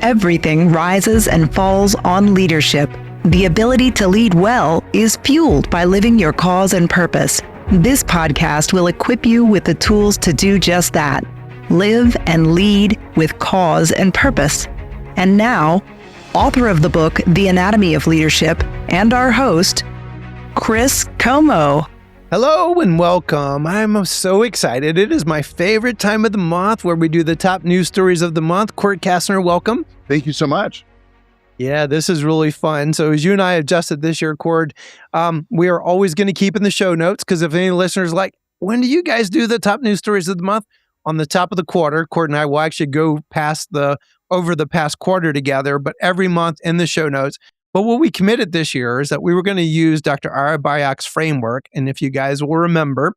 Everything rises and falls on leadership. The ability to lead well is fueled by living your cause and purpose. This podcast will equip you with the tools to do just that. Live and lead with cause and purpose. And now, author of the book, The Anatomy of Leadership, and our host, Chris Comeaux. Hello and welcome. I'm so excited. It is my favorite time of the month where we do the top news stories of the month. Cordt Kassner, welcome. Thank you so much. Yeah, this is really fun. So as you and I adjusted this year, Cordt, we are always going to keep in the show notes because if any listeners like, when do you guys do the top news stories of the month? On the top of the quarter, Cordt and I will actually go over the past quarter together, but every month in the show notes. But what we committed this year is that we were going to use Dr. Ira Byock's framework. And if you guys will remember,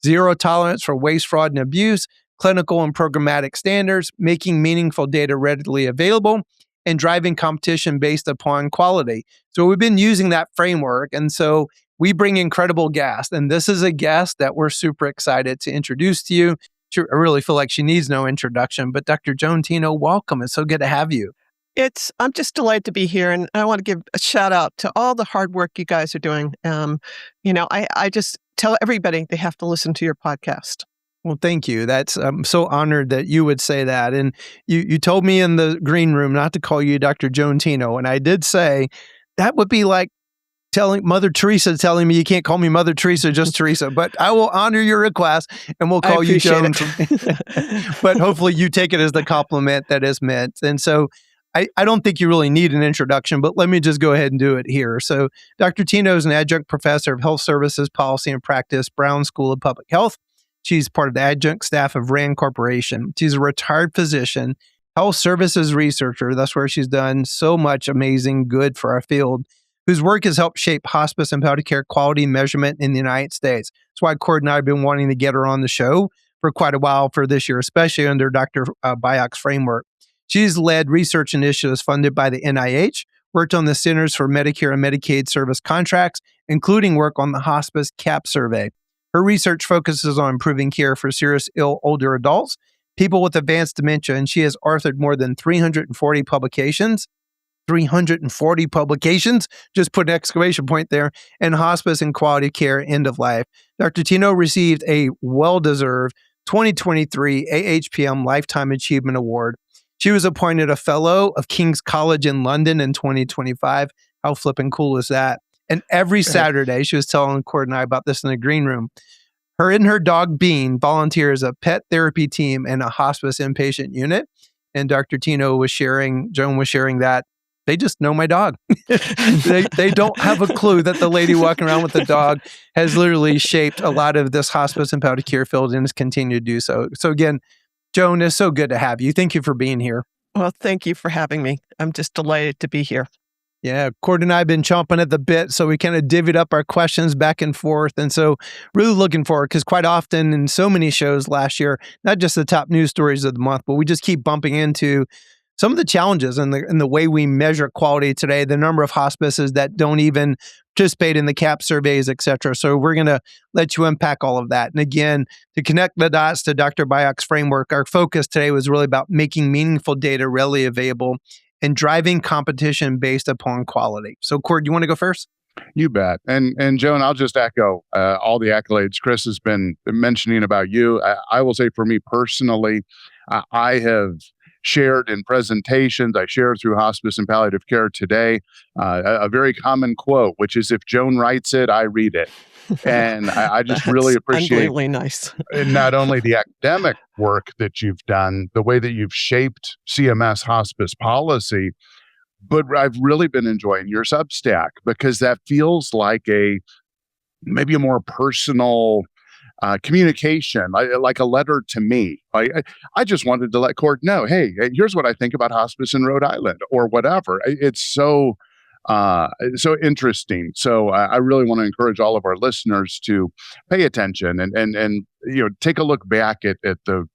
zero tolerance for waste, fraud, and abuse, clinical and programmatic standards, making meaningful data readily available, and driving competition based upon quality. So we've been using that framework. And so we bring incredible guests. And this is a guest that we're super excited to introduce to you. I really feel like she needs no introduction, but Dr. Joan Teno, welcome. It's so good to have you. I'm just delighted to be here, and I want to give a shout out to all the hard work you guys are doing. I just tell everybody they have to listen to your podcast. Well, thank you. I'm so honored that you would say that. And you told me in the green room not to call you Dr. Joan Teno, and I did say that would be like telling Mother Teresa telling me you can't call me Mother Teresa, just Teresa. But I will honor your request, and we'll call you Joan. But hopefully you take it as the compliment that is meant. And so I don't think you really need an introduction, but let me just go ahead and do it here. So Dr. Teno is an adjunct professor of health services, policy, and practice, Brown School of Public Health. She's part of the adjunct staff of RAND Corporation. She's a retired physician, health services researcher. That's where she's done so much amazing good for our field, whose work has helped shape hospice and palliative care quality measurement in the United States. That's why Cordt and I have been wanting to get her on the show for quite a while for this year, especially under Dr. Byock's framework. She's led research initiatives funded by the NIH, worked on the Centers for Medicare and Medicaid Service Contracts, including work on the Hospice CAP survey. Her research focuses on improving care for serious ill older adults, people with advanced dementia, and she has authored more than 340 publications. 340 publications, just put an exclamation point there, in hospice and quality care end of life. Dr. Teno received a well-deserved 2023 AHPM Lifetime Achievement Award. She was appointed a fellow of King's College in London in 2025. How flippin' cool is that? And every Saturday, she was telling Cordt and I about this in the green room, her and her dog Bean volunteer as a pet therapy team in a hospice inpatient unit. And Dr. Teno was sharing, Joan was sharing that they just know my dog. they don't have a clue that the lady walking around with the dog has literally shaped a lot of this hospice and palliative care field and has continued to do so. So again, Joan, it's so good to have you. Thank you for being here. Well, thank you for having me. I'm just delighted to be here. Yeah, Cordt and I have been chomping at the bit, so we kind of divvied up our questions back and forth. And so really looking forward, because quite often in so many shows last year, not just the top news stories of the month, but we just keep bumping into some of the challenges in the way we measure quality today, the number of hospices that don't even participate in the CAP surveys, et cetera. So we're going to let you unpack all of that. And again, to connect the dots to Dr. Byock's framework, our focus today was really about making meaningful data readily available and driving competition based upon quality. So Cordt, you want to go first? You bet. And Joan, I'll just echo all the accolades Chris has been mentioning about you. I will say for me personally, I have shared in presentations, I share through hospice and palliative care today, a very common quote, which is, if Joan writes it, I read it. And I just really appreciate unbelievably nice. Not only the academic work that you've done, the way that you've shaped CMS hospice policy, but I've really been enjoying your Substack because that feels like maybe a more personal communication, like a letter to me. I just wanted to let Cordt know, hey, here's what I think about hospice in Rhode Island or whatever. It's so interesting. So I really want to encourage all of our listeners to pay attention and take a look back at the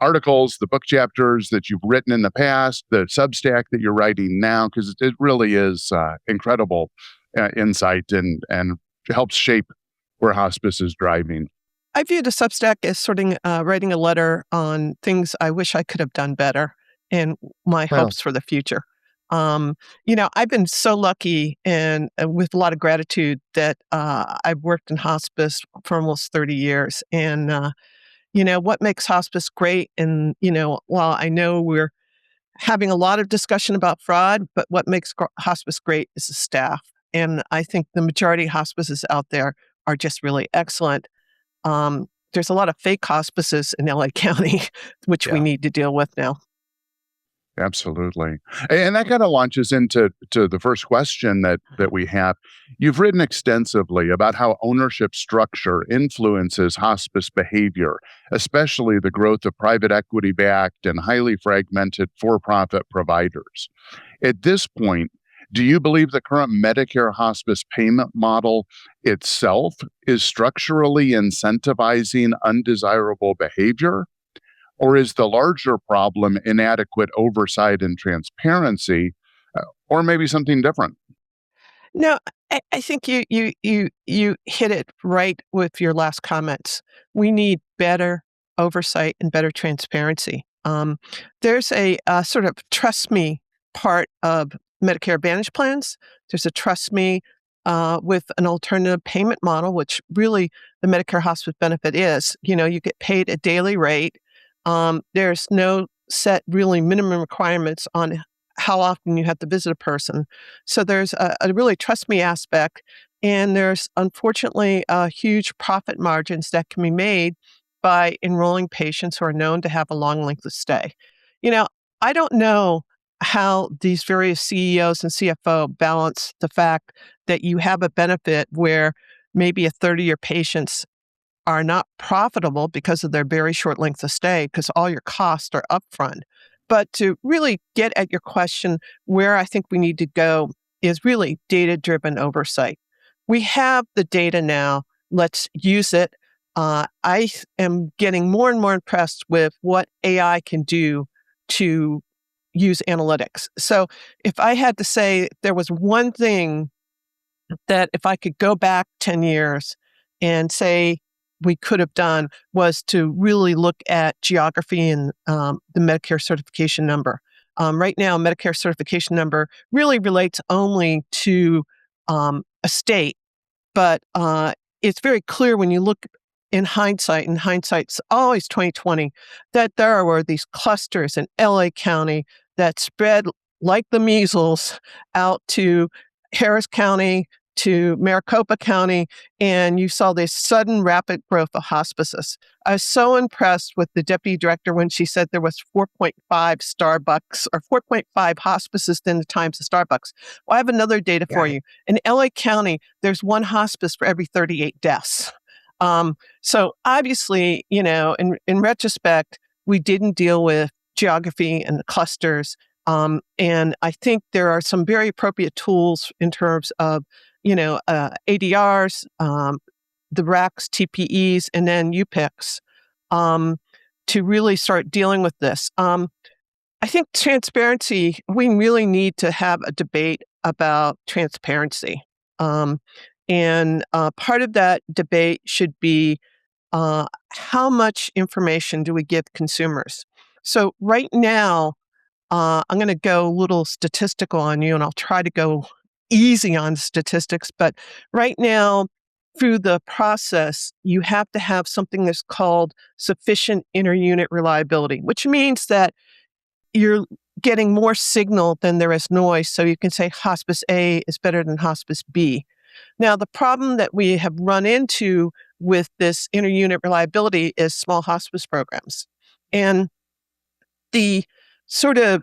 articles, the book chapters that you've written in the past, the Substack that you're writing now, because it really is incredible insight and helps shape where hospice is driving. I viewed a Substack as writing a letter on things I wish I could have done better. and my Well, hopes for the future. I've been so lucky and with a lot of gratitude that I've worked in hospice for almost 30 years. And, what makes hospice great? And, while I know we're having a lot of discussion about fraud, but what makes hospice great is the staff. And I think the majority of hospices out there are just really excellent. There's a lot of fake hospices in LA County, which we Yeah. need to deal with now. absolutely. And that kind of launches into the first question that we have. You've written extensively about how ownership structure influences hospice behavior, especially the growth of private equity-backed and highly fragmented for-profit providers. At this point, do you believe the current Medicare hospice payment model itself is structurally incentivizing undesirable behavior? Or is the larger problem inadequate oversight and transparency, or maybe something different? No, I think you hit it right with your last comments. We need better oversight and better transparency. There's a sort of trust me part of Medicare Advantage plans. There's a trust me with an alternative payment model, which really the Medicare hospice benefit is. You get paid a daily rate. There's no set really minimum requirements on how often you have to visit a person. So there's a really trust me aspect. And there's unfortunately huge profit margins that can be made by enrolling patients who are known to have a long length of stay. You know, I don't know how these various CEOs and CFO balance the fact that you have a benefit where maybe a third of your patients are not profitable because of their very short length of stay, because all your costs are upfront. But to really get at your question, where I think we need to go is really data-driven oversight. We have the data now. Let's use it. I am getting more and more impressed with what AI can do to use analytics. So if I had to say there was one thing that if I could go back 10 years and say we could have done was to really look at geography and the Medicare certification number. Right now, Medicare certification number really relates only to a state, but it's very clear when you look in hindsight, and hindsight's always 2020, that there were these clusters in LA County that spread like the measles out to Harris County, to Maricopa County, and you saw this sudden rapid growth of hospices. I was so impressed with the deputy director when she said there was 4.5 Starbucks or 4.5 hospices in the times of Starbucks. Well, I have another data for you. In LA County, there's one hospice for every 38 deaths. So obviously, in retrospect, we didn't deal with geography and the clusters. And I think there are some very appropriate tools in terms of ADRs, the RACs, TPEs, and then UPICs to really start dealing with this. I think transparency, we really need to have a debate about transparency. And part of that debate should be how much information do we give consumers? So right now, I'm going to go a little statistical on you, and I'll try to go easy on statistics. But right now, through the process, you have to have something that's called sufficient inter-unit reliability, which means that you're getting more signal than there is noise. So you can say hospice A is better than hospice B. Now, the problem that we have run into with this inter-unit reliability is small hospice programs. And the sort of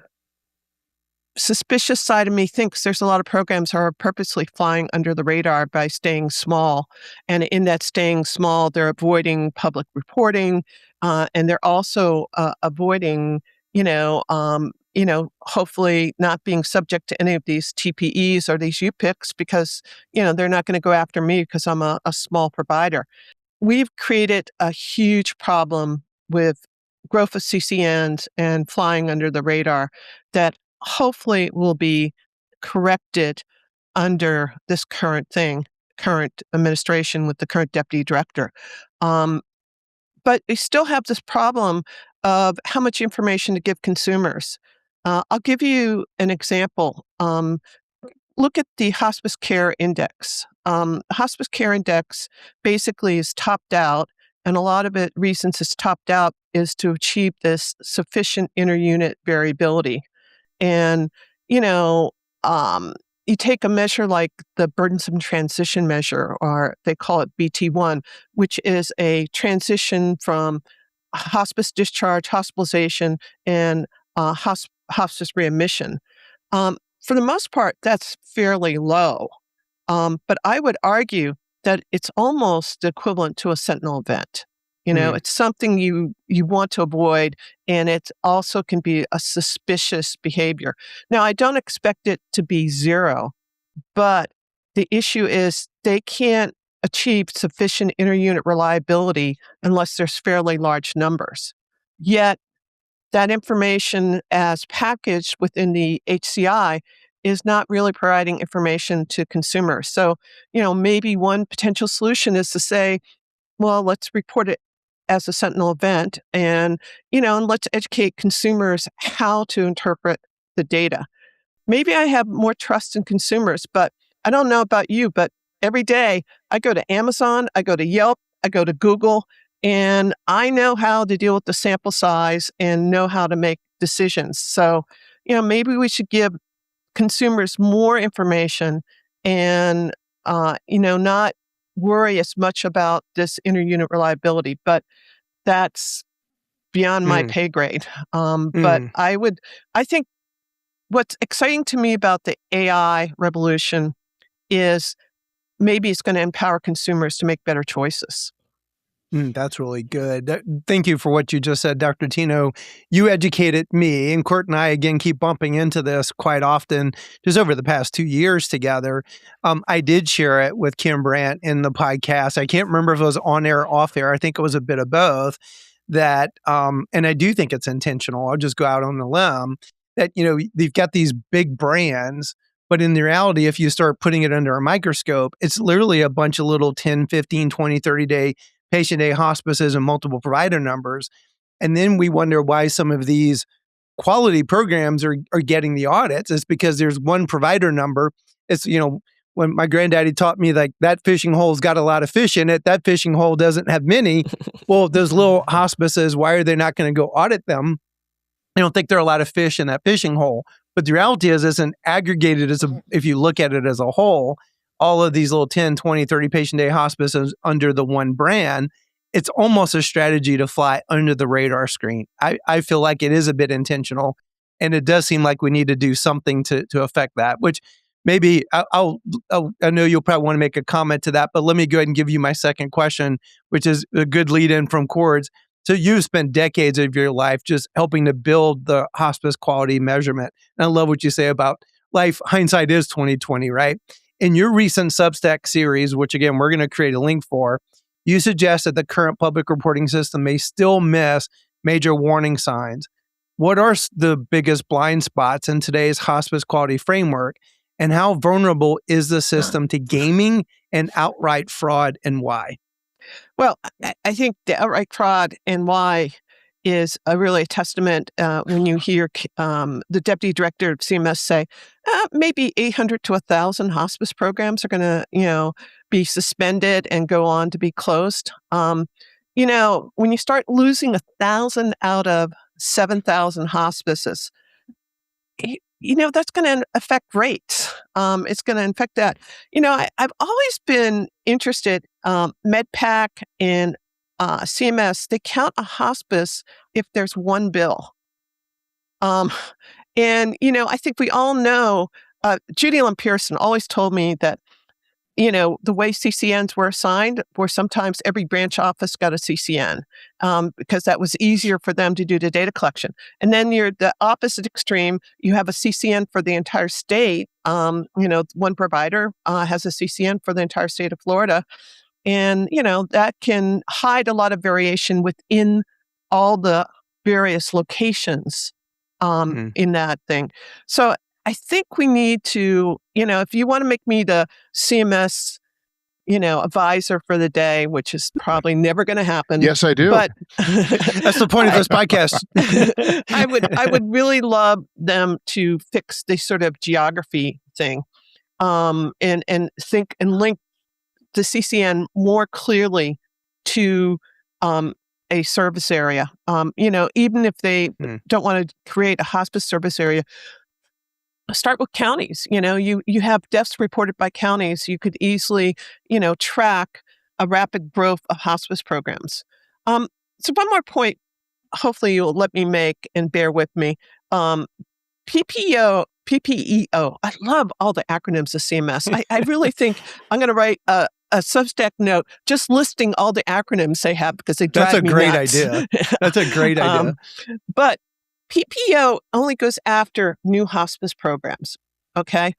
suspicious side of me thinks there's a lot of programs that are purposely flying under the radar by staying small. And in that staying small, they're avoiding public reporting, and they're also avoiding, hopefully not being subject to any of these TPEs or these UPICs because, they're not going to go after me because I'm a small provider. We've created a huge problem with growth of CCNs and flying under the radar that hopefully will be corrected under this current administration with the current deputy director. But we still have this problem of how much information to give consumers. I'll give you an example. Look at the Hospice Care Index. Hospice Care Index basically is topped out, and a lot of it reasons it's topped out is to achieve this sufficient inter-unit variability. And, you know, um, you take a measure like the burdensome transition measure, or they call it BT1, which is a transition from hospice discharge, hospitalization, and hospice readmission. For the most part, that's fairly low. But I would argue that it's almost equivalent to a sentinel event. Mm. It's something you want to avoid, and it also can be a suspicious behavior. Now, I don't expect it to be zero, but the issue is they can't achieve sufficient inter-unit reliability unless there's fairly large numbers. Yet, that information as packaged within the HCI is not really providing information to consumers. So, maybe one potential solution is to say, well, let's report it as a sentinel event and let's educate consumers how to interpret the data. Maybe I have more trust in consumers, but I don't know about you, but every day I go to Amazon, I go to Yelp, I go to Google, and I know how to deal with the sample size and know how to make decisions. So, maybe we should give consumers more information and, not worry as much about this inter-unit reliability, but that's beyond my Mm. pay grade. But Mm. I think what's exciting to me about the AI revolution is maybe it's going to empower consumers to make better choices. That's really good. Thank you for what you just said, Dr. Teno. You educated me, and Court and I, again, keep bumping into this quite often, just over the past 2 years together. I did share it with Kim Brandt in the podcast. I can't remember if it was on air or off air. I think it was a bit of both. And I do think it's intentional. I'll just go out on a limb that, they've got these big brands, but in the reality, if you start putting it under a microscope, it's literally a bunch of little 10, 15, 20, 30-day patient day hospices and multiple provider numbers. And then we wonder why some of these quality programs are getting the audits. It's because there's one provider number. It's, when my granddaddy taught me like that fishing hole's got a lot of fish in it, that fishing hole doesn't have many. Well, those little hospices, why are they not going to go audit them? I don't think there are a lot of fish in that fishing hole. But the reality is, if you look at it as a whole, all of these little 10, 20, 30 patient day hospices under the one brand, it's almost a strategy to fly under the radar screen. I feel like it is a bit intentional, and it does seem like we need to do something to affect that, which maybe I know you'll probably want to make a comment to that, but let me go ahead and give you my second question, which is a good lead in from Cords. So you've spent decades of your life just helping to build the hospice quality measurement. And I love what you say about life. Hindsight is 2020, right? In your recent Substack series, which again, we're going to create a link for, you suggest that the current public reporting system may still miss major warning signs. What are the biggest blind spots in today's hospice quality framework? And how vulnerable is the system to gaming and outright fraud, and why? Well, I think the outright fraud and why is really a testament when you hear the deputy director of CMS say maybe 800 to 1,000 hospice programs are going to, be suspended and go on to be closed. When you start losing 1,000 out of 7,000 hospices, that's going to affect rates. It's going to affect that. I've always been interested, MedPAC and CMS, they count a hospice if there's one bill. I think we all know, Judy Ellen Pearson always told me that, the way CCNs were assigned, where sometimes every branch office got a CCN because that was easier for them to do the data collection. And then you're the opposite extreme. You have a CCN for the entire state. One provider has a CCN for the entire state of Florida. And, that can hide a lot of variation within all the various locations in that thing. So I think we need to, if you want to make me the CMS advisor for the day, which is probably never going to happen. Yes, I do. But that's the point of this podcast. I would really love them to fix the sort of geography thing, and think and link the CCN more clearly to a service area. Even if they don't want to create a hospice service area, start with counties. You have deaths reported by counties. You could easily, track a rapid growth of hospice programs. So one more point, hopefully you'll let me make and bear with me. PPEO. I love all the acronyms of CMS. I really think I'm going to write a Substack note just listing all the acronyms they have because they drive me nuts. That's a great idea. But PPO only goes after new hospice programs, okay?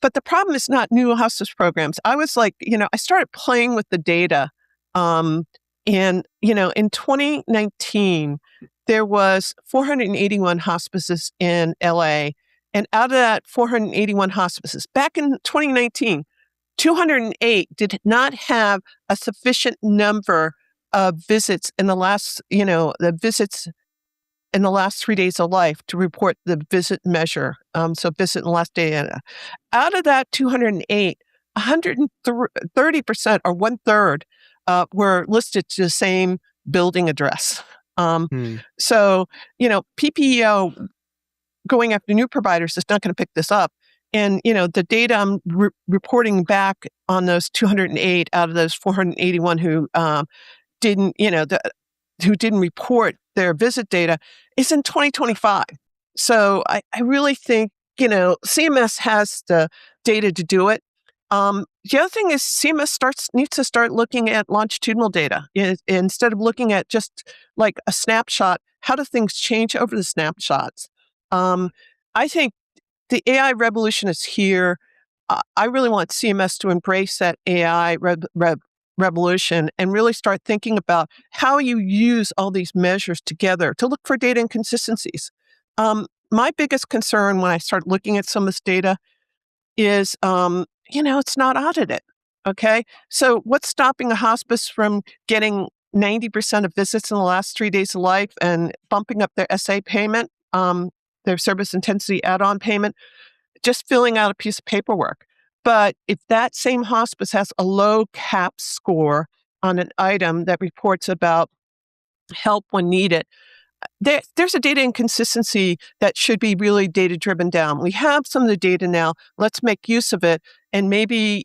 But the problem is not new hospice programs. I was like, I started playing with the data. And, in 2019, there was 481 hospices in LA. And out of that 481 hospices, back in 2019, 208 did not have a sufficient number of visits in the last, the visits in the last 3 days of life to report the visit measure. So visit in the last day. Out of that 208, 130% or 1/3 were listed to the same building address. So, PPEO going after new providers is not going to pick this up. And, the data I'm reporting back on those 208 out of those 481 who didn't, who didn't report their visit data is in 2025. So I really think, CMS has the data to do it. The other thing is CMS needs to start looking at longitudinal data instead of looking at just like a snapshot. How do things change over the snapshots? I think the AI revolution is here. I really want CMS to embrace that AI revolution and really start thinking about how you use all these measures together to look for data inconsistencies. My biggest concern when I start looking at some of this data is, it's not audited. Okay. So what's stopping a hospice from getting 90% of visits in the last 3 days of life and bumping up their SA payment, their service intensity add-on payment, just filling out a piece of paperwork? But if that same hospice has a low CAP score on an item that reports about help when needed, there's a data inconsistency that should be really data-driven down. We have some of the data now. Let's make use of it and maybe,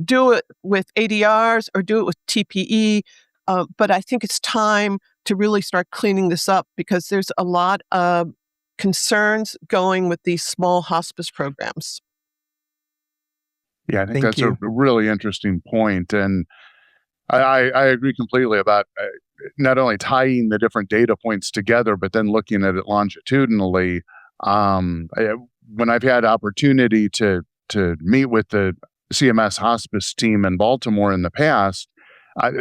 do it with ADRs or do it with TPE. But I think it's time to really start cleaning this up because there's a lot of concerns going with these small hospice programs. Yeah, I think that's a really interesting point. And I agree completely about not only tying the different data points together, but then looking at it longitudinally. When I've had opportunity to meet with the CMS hospice team in Baltimore in the past,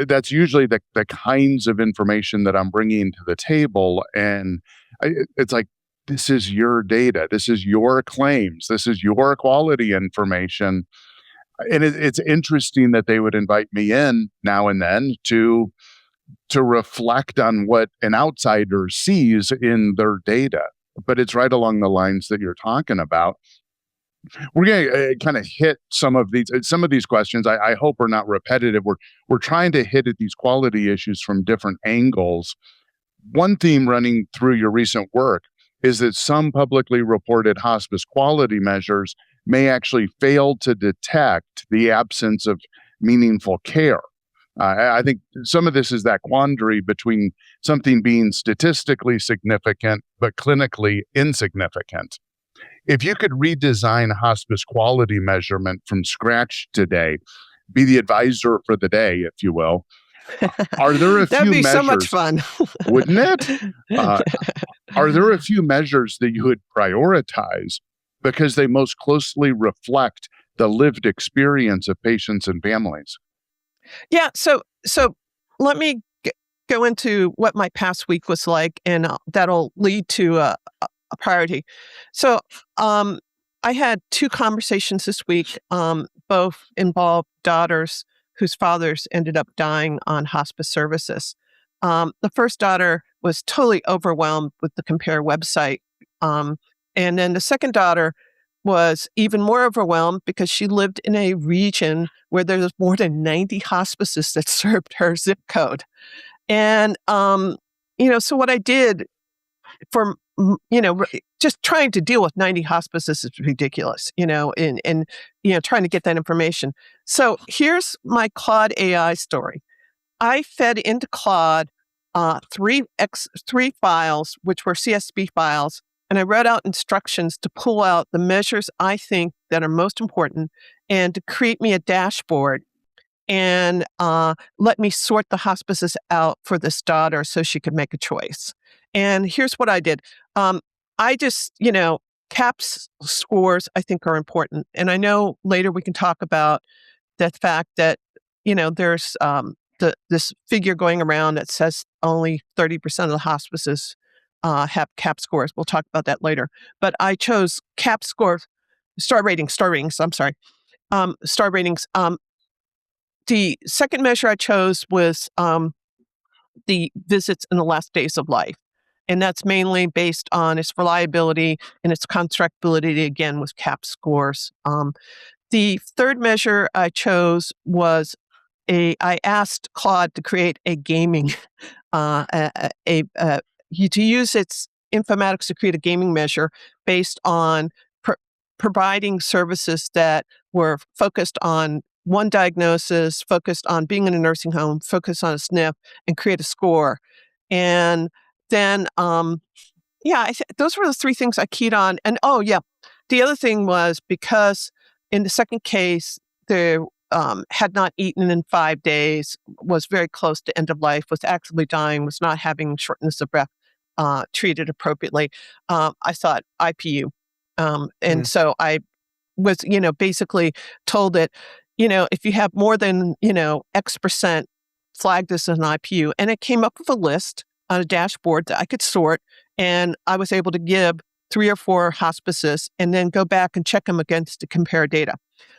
that's usually the kinds of information that I'm bringing to the table. And it's like, this is your data. This is your claims. This is your quality information. And it's interesting that they would invite me in now and then to reflect on what an outsider sees in their data. But it's right along the lines that you're talking about. We're going to kind of hit some of these questions. I hope are not repetitive. We're trying to hit at these quality issues from different angles. One theme running through your recent work is that some publicly reported hospice quality measures may actually fail to detect the absence of meaningful care. I think some of this is that quandary between something being statistically significant but clinically insignificant. If you could redesign hospice quality measurement from scratch today, be the advisor for the day, if you will, are there a That'd few be measures? so much fun. Wouldn't it? Are there a few measures that you would prioritize because they most closely reflect the lived experience of patients and families? Yeah. So let me go into what my past week was like, and that'll lead to a priority. So I had two conversations this week. Both involved daughters whose fathers ended up dying on hospice services. The first daughter was totally overwhelmed with the Compare website. And then the second daughter was even more overwhelmed because she lived in a region where there was more than 90 hospices that served her zip code. And, so what I did for, just trying to deal with 90 hospices is ridiculous, and trying to get that information. So here's my Claude AI story. I fed into Claude three files, which were CSV files, and I wrote out instructions to pull out the measures I think that are most important and to create me a dashboard and let me sort the hospices out for this daughter so she could make a choice. And here's what I did. I just, CAPS scores I think are important. And I know later we can talk about the fact that, there's this figure going around that says only 30% of the hospices have CAP scores. We'll talk about that later. But I chose CAP scores, star ratings, I'm sorry, star ratings. The second measure I chose was the visits in the last days of life. And that's mainly based on its reliability and its constructability, again, with CAP scores. The third measure I chose was I asked Claude to create a gaming, to use its informatics to create a gaming measure based on providing services that were focused on one diagnosis, focused on being in a nursing home, focused on a SNF, and create a score. And then, those were the three things I keyed on. And the other thing was because in the second case, they had not eaten in 5 days, was very close to end of life, was actively dying, was not having shortness of breath treated appropriately. I thought IPU. And so I was, basically told that, if you have more than, X percent, flag this as an IPU. And it came up with a list on a dashboard that I could sort. And I was able to give 3 or 4 hospices and then go back and check them against the compare data.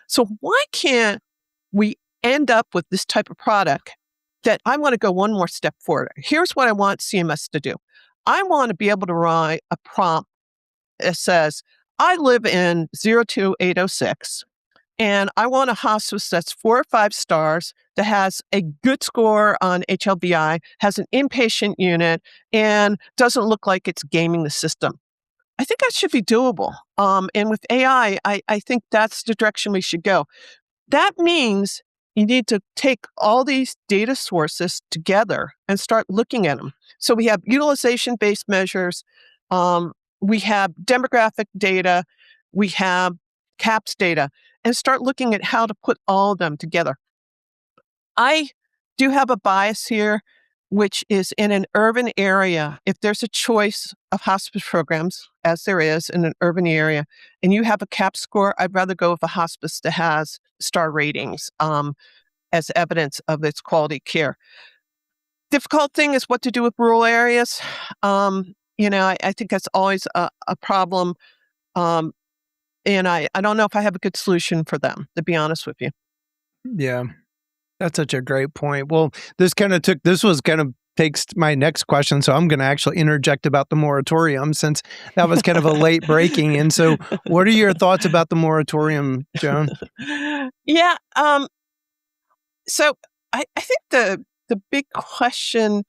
So why can't we end up with this type of product that I want to go one more step forward? Here's what I want CMS to do. I want to be able to write a prompt that says, I live in 02806, and I want a hospice that's 4 or 5 stars, that has a good score on HLBI, has an inpatient unit, and doesn't look like it's gaming the system. I think that should be doable. And with AI, I think that's the direction we should go. That means you need to take all these data sources together and start looking at them. So we have utilization-based measures. We have demographic data. We have CAPS data, and start looking at how to put all of them together. I do have a bias here, which is in an urban area. If there's a choice of hospice programs, as there is in an urban area, and you have a CAP score, I'd rather go with a hospice that has star ratings as evidence of its quality care. Difficult thing is what to do with rural areas. I think that's always a problem. And I don't know if I have a good solution for them, to be honest with you. Yeah, that's such a great point. Well, this takes my next question. So I'm going to actually interject about the moratorium, since that was kind of a late breaking. And so what are your thoughts about the moratorium, Joan? Yeah. So I think the big question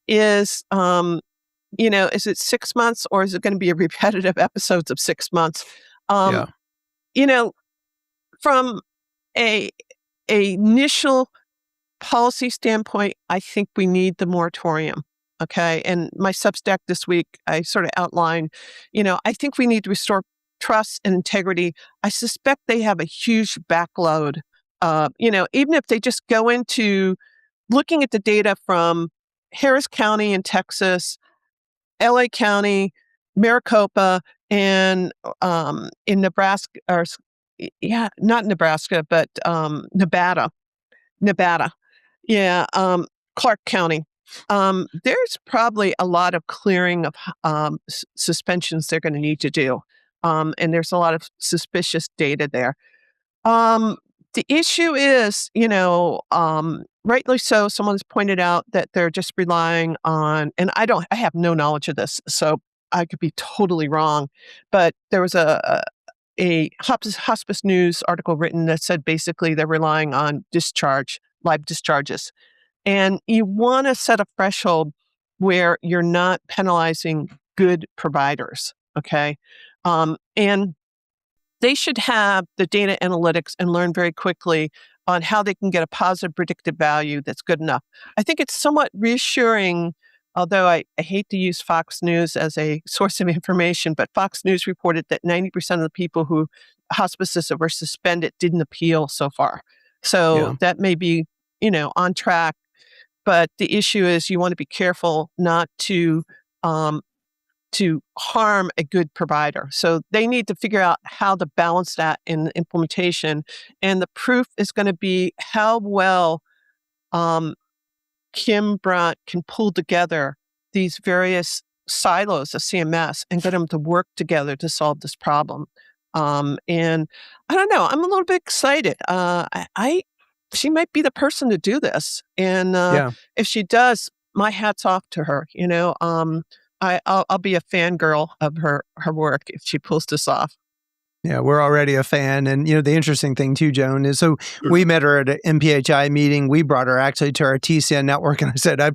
is, is it 6 months, or is it going to be a repetitive episodes of 6 months? From a initial policy standpoint, I think we need the moratorium. Okay. And my Substack this week, I sort of outlined, I think we need to restore trust and integrity. I suspect they have a huge backload. Even if they just go into looking at the data from Harris County in Texas, LA County, Maricopa, and in Nebraska, not Nebraska, but Nevada. Yeah, Clark County. There's probably a lot of clearing of suspensions they're going to need to do. And there's a lot of suspicious data there. The issue is, rightly so, someone's pointed out that they're just relying on, and I have no knowledge of this, so I could be totally wrong, but there was a hospice news article written that said basically they're relying on live discharges. And you want to set a threshold where you're not penalizing good providers, okay? And they should have the data analytics and learn very quickly on how they can get a positive predictive value that's good enough. I think it's somewhat reassuring, although I hate to use Fox News as a source of information, but Fox News reported that 90% of the people who hospices that were suspended didn't appeal so far. So that may be, on track. But the issue is you want to be careful not to harm a good provider. So they need to figure out how to balance that in implementation. And the proof is going to be how well Kim Brandt can pull together these various silos of CMS and get them to work together to solve this problem. And I don't know, I'm a little bit excited. She might be the person to do this. And if she does, my hat's off to her. I'll be a fangirl of her work if she pulls this off. Yeah, we're already a fan. And, the interesting thing too, Joan, is so we met her at an MPHI meeting. We brought her actually to our TCN network. And I said, I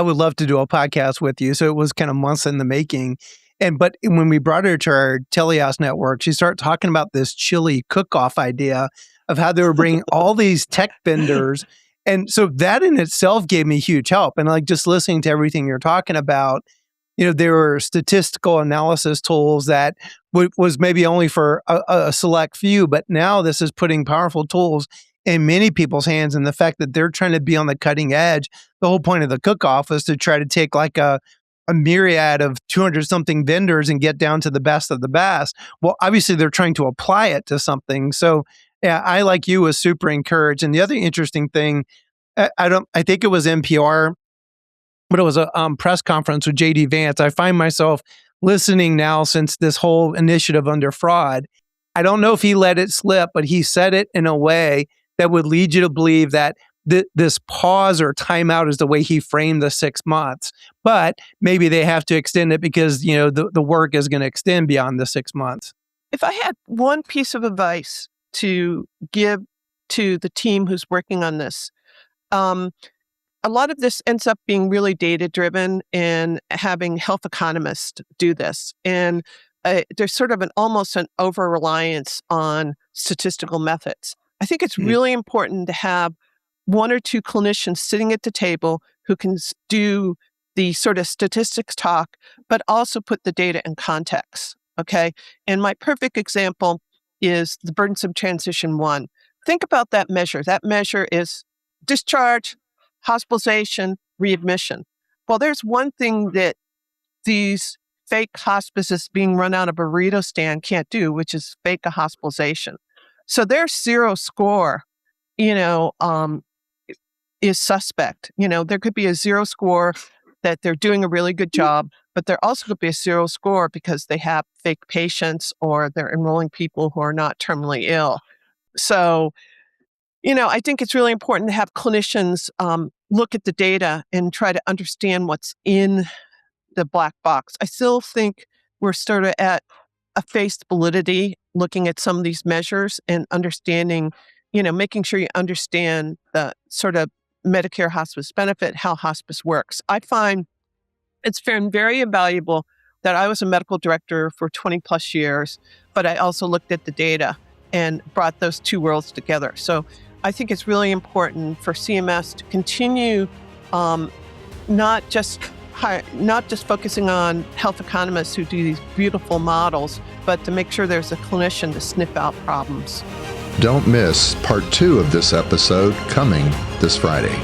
would love to do a podcast with you. So it was kind of months in the making. But when we brought her to our Telehouse network, she started talking about this chili cook-off idea of how they were bringing all these tech vendors. And so that in itself gave me huge help. And like just listening to everything you're talking about, there were statistical analysis tools that was maybe only for a select few, but now this is putting powerful tools in many people's hands. And the fact that they're trying to be on the cutting edge, the whole point of the cook-off is to try to take like a myriad of 200-something vendors and get down to the best of the best. Well, obviously they're trying to apply it to something. So yeah, I, like you, was super encouraged. And the other interesting thing, I think it was NPR, but it was a press conference with JD Vance. I find myself listening now since this whole initiative under fraud. I don't know if he let it slip, but he said it in a way that would lead you to believe that this pause or timeout is the way he framed the 6 months. But maybe they have to extend it because, the work is going to extend beyond the 6 months. If I had one piece of advice to give to the team who's working on this, a lot of this ends up being really data-driven and having health economists do this. And there's sort of almost an over-reliance on statistical methods. I think it's really important to have one or two clinicians sitting at the table who can do the sort of statistics talk, but also put the data in context, okay? And my perfect example is the burdensome transition 1. Think about that measure. That measure is discharge, hospitalization, readmission. Well, there's one thing that these fake hospices being run out of a burrito stand can't do, which is fake a hospitalization. So their zero score, is suspect. There could be a zero score that they're doing a really good job, but there also could be a zero score because they have fake patients or they're enrolling people who are not terminally ill. So, I think it's really important to have clinicians look at the data and try to understand what's in the black box. I still think we're sort of at a phased validity looking at some of these measures and understanding, making sure you understand the sort of Medicare hospice benefit, how hospice works. I find it's been very invaluable that I was a medical director for 20 plus years, but I also looked at the data and brought those two worlds together. So I think it's really important for CMS to continue not just focusing on health economists who do these beautiful models, but to make sure there's a clinician to sniff out problems. Don't miss part 2 of this episode coming this Friday.